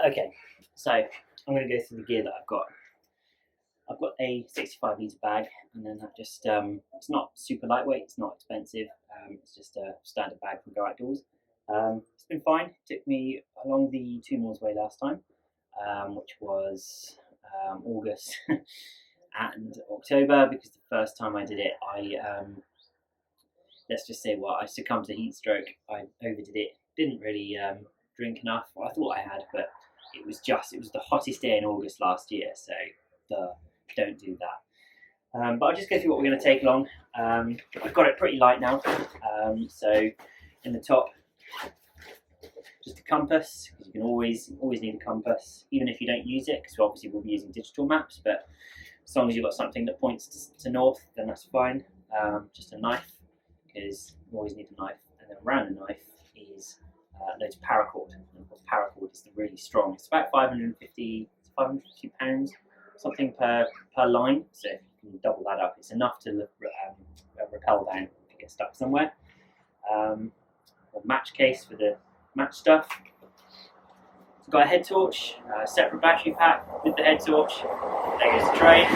Okay, so I'm going to go through the gear that I've got. I've got a 65 litre bag, and then that just, it's not super lightweight, it's not expensive, it's just a standard bag from Go Outdoors. It's been fine. It took me along the 2 Moors Way last time, which was August and October, because the first time I did it, let's just say, I succumbed to heat stroke. I overdid it, didn't really drink enough. Well, I thought I had, but it was the hottest day in August last year, so don't do that. But I'll just go through what we're going to take along. I've got it pretty light now, so in the top, just a compass, because you can always need a compass, even if you don't use it, because obviously we'll be using digital maps, but as long as you've got something that points to north, then that's fine. Just a knife, because you always need a knife, and then around the knife is loads of paracord. And of course, paracord is really strong. It's about 550 pounds, something per line. So if you can double that up, it's enough to rappel down if you get stuck somewhere. A match case for the match stuff. It's got a head torch, a separate battery pack with the head torch. There goes the tray.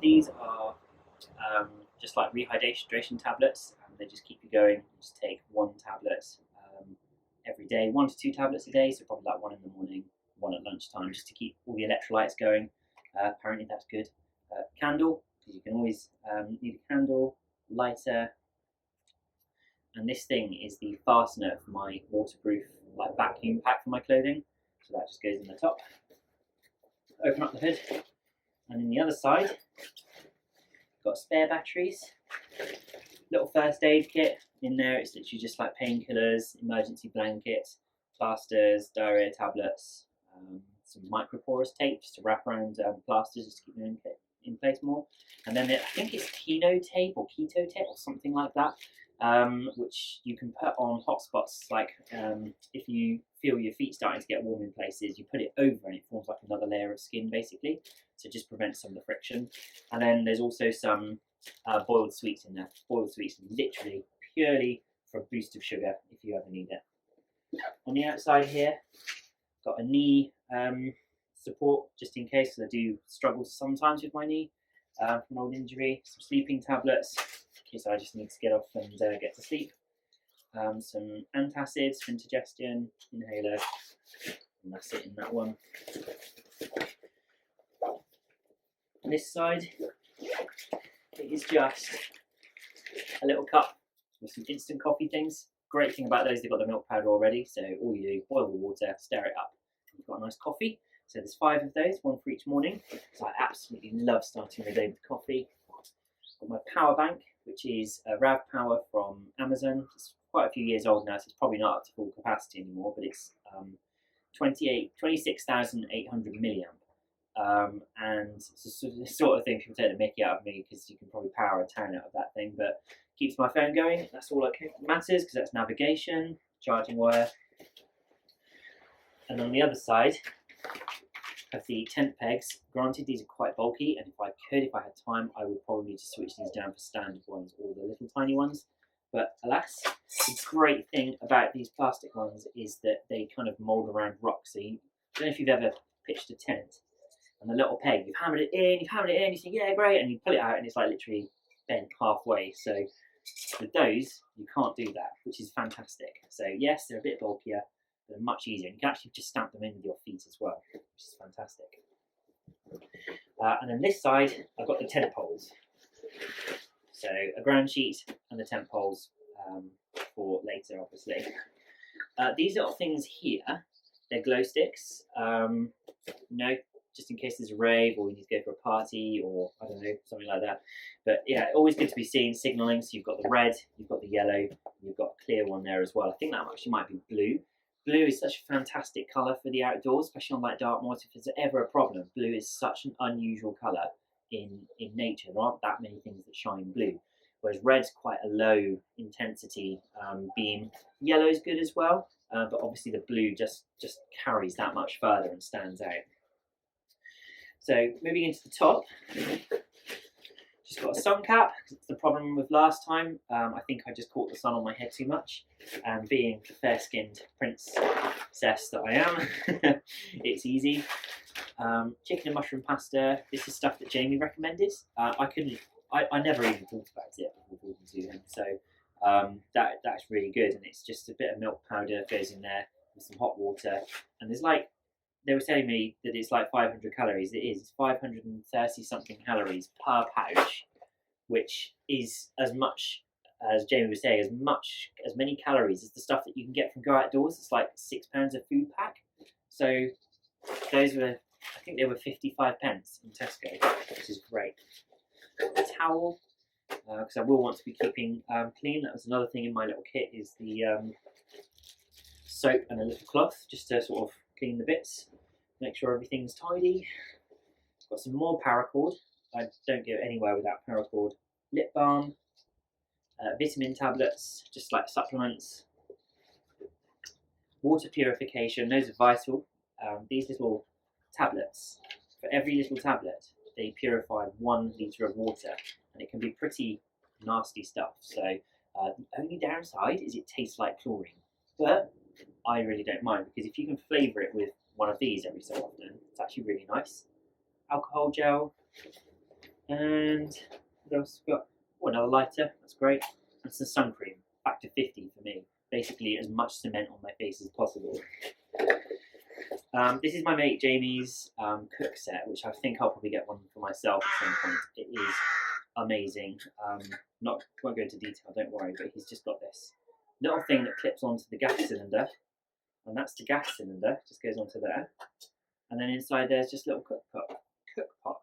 These are just like rehydration tablets. They just keep you going. Just take 1 tablet every day, 1 to 2 tablets a day. So probably like 1 in the morning, 1 at lunchtime, just to keep all the electrolytes going. Apparently that's good. Candle, because you can always need a candle, lighter, and this thing is the fastener for my waterproof vacuum pack for my clothing. So that just goes in the top. Open up the hood, and in the other side, got spare batteries, little first aid kit in there. It's literally just like painkillers, emergency blankets, plasters, diarrhea tablets, some microporous tape just to wrap around plasters just to keep them in place more. And then I think it's keto tape or something like that, which you can put on hot spots. Like if you feel your feet starting to get warm in places, you put it over and it forms like another layer of skin basically, to just prevent some of the friction. And then there's also some boiled sweets in there. Boiled sweets, literally purely for a boost of sugar if you ever need it. On the outside here, got a knee support just in case, because I do struggle sometimes with my knee from an old injury. Some sleeping tablets in case I just need to get off and get to sleep. Some antacids for indigestion, inhaler, and that's it in that one. On this side, it is just a little cup with some instant coffee things. Great thing about those, they've got the milk powder already, so all you do, boil the water, stir it up, and you've got a nice coffee. So there's 5 of those, 1 for each morning. So I absolutely love starting the day with coffee. Got my power bank, which is a RAV Power from Amazon. It's quite a few years old now, so it's probably not up to full capacity anymore, but it's 26,800 milliamp. And it's the sort of thing people take the mickey out of me, because you can probably power a town out of that thing, but keeps my phone going. That's all that matters, because that's navigation, charging wire. And on the other side of the tent pegs, granted these are quite bulky, and if I had time, I would probably just switch these down for standard ones or the little tiny ones. But alas, the great thing about these plastic ones is that they kind of mould around rocks. So I don't know if you've ever pitched a tent, and the little peg, you've hammered it in, you think, yeah, great, and you pull it out and it's like literally bent halfway. So with those, you can't do that, which is fantastic. So yes, they're a bit bulkier, but they're much easier. You can actually just stamp them in with your feet as well, which is fantastic. And then this side, I've got the tent poles. So a ground sheet and the tent poles for later, obviously. These little things here, they're glow sticks. Just in case there's a rave or you need to go for a party or I don't know, something like that. But yeah, always good to be seen signalling. So you've got the red, you've got the yellow, you've got a clear one there as well. I think that actually might be blue. Blue is such a fantastic colour for the outdoors, especially on like dark moors. If there's ever a problem, blue is such an unusual colour in nature. There aren't that many things that shine blue. Whereas red's quite a low intensity beam. Yellow is good as well, but obviously the blue just carries that much further and stands out. So moving into the top, just got got a sun cap. It's the problem with last time. I think I just caught the sun on my head too much, and being the fair-skinned princess that I am, it's easy. Chicken and mushroom pasta. This is stuff that Jamie recommended. I never even thought about it before talking to him. So that's really good, and it's just a bit of milk powder goes in there with some hot water, and there's like, they were telling me that it's like 500 calories. It is. It's 530 something calories per pouch, which is as much, as Jamie was saying, as many calories as the stuff that you can get from Go Outdoors. It's like £6 a food pack. So those were, I think they were 55 pence in Tesco, which is great. A towel, because I will want to be keeping clean. That was another thing in my little kit, is the soap and a little cloth, just to sort of clean the bits, make sure everything's tidy. Got some more paracord. I don't go anywhere without paracord. Lip balm, vitamin tablets, just like supplements. Water purification, those are vital. These little tablets, for every little tablet, they purify 1 litre of water, and it can be pretty nasty stuff. So the only downside is it tastes like chlorine, but I really don't mind, because if you can flavour it with one of these every so often, it's actually really nice. Alcohol gel, and what else we got? Oh, another lighter, that's great. And some sun cream, back to 50 for me. Basically as much cement on my face as possible. This is my mate Jamie's cook set, which I think I'll probably get one for myself at some point. It is amazing. Won't go into detail, don't worry, but he's just got this little thing that clips onto the gas cylinder, and that's the gas cylinder, just goes onto there, and then inside there's just a little cook pot.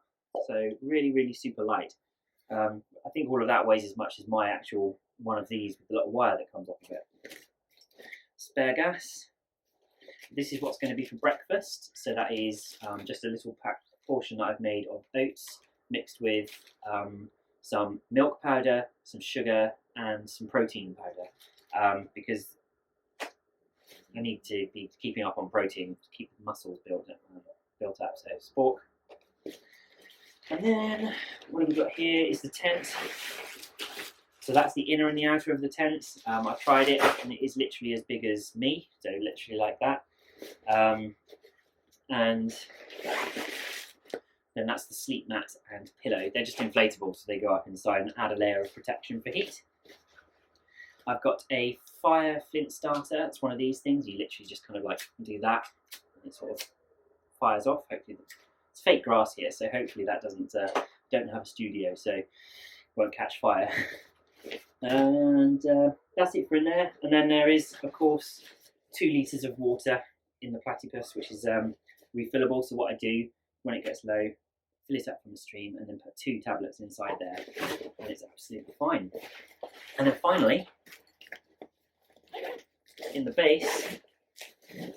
So really, really super light. I think all of that weighs as much as my actual one of these with the little wire that comes off of it. Spare gas. This is what's going to be for breakfast. So that is just a little portion that I've made of oats mixed with some milk powder, some sugar, and some protein powder, because I need to be keeping up on protein to keep the muscles built up. So spork. And then what have we got here is the tent. So that's the inner and the outer of the tent. I tried it, and it is literally as big as me, so literally like that. And then that's the sleep mat and pillow. They're just inflatable, so they go up inside and add a layer of protection for heat. I've got a fire flint starter. It's one of these things. You literally just kind of like do that, and it sort of fires off. Hopefully, it's fake grass here, so hopefully that doesn't. Don't have a studio, so it won't catch fire. And that's it for in there. And then there is, of course, 2 litres of water in the platypus, which is refillable. So what I do when it gets low, fill it up from the stream, and then put 2 tablets inside there, and it's absolutely fine. And then finally, in the base,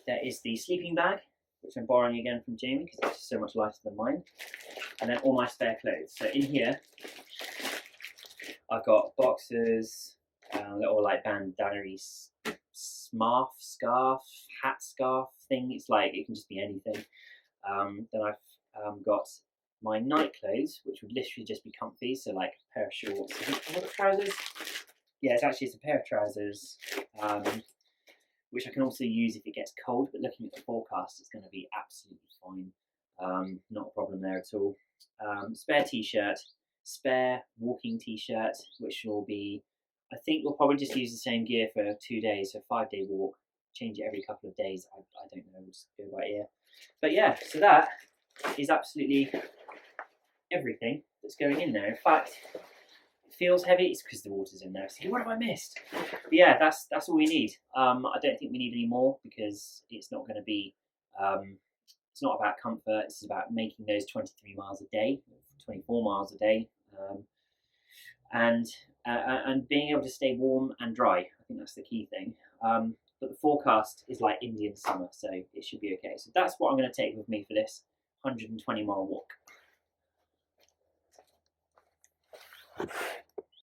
there is the sleeping bag, which I'm borrowing again from Jamie because it's just so much lighter than mine. And then all my spare clothes. So in here, I've got boxers, little like bandana-y scarf, hat scarf thing. It's like, it can just be anything. Then I've got my night clothes, which would literally just be comfy. So like a pair of shorts, trousers. Yeah, it's a pair of trousers, which I can also use if it gets cold. But looking at the forecast, it's going to be absolutely fine. Not a problem there at all. Spare t-shirt. Spare walking t-shirt, which will be, I think we'll probably just use the same gear for 2 days, so 5-day walk, change it every couple of days. I don't know, we'll just go by ear. But yeah, so that is absolutely everything that's going in there. In fact, it feels heavy. It's because the water's in there. So what have I missed? But yeah, that's all we need. I don't think we need any more, because it's not going to be, it's not about comfort. It's about making those 23 miles a day, 24 miles a day, and being able to stay warm and dry. I think that's the key thing. But the forecast is like Indian summer, so it should be okay. So that's what I'm going to take with me for this 120-mile walk.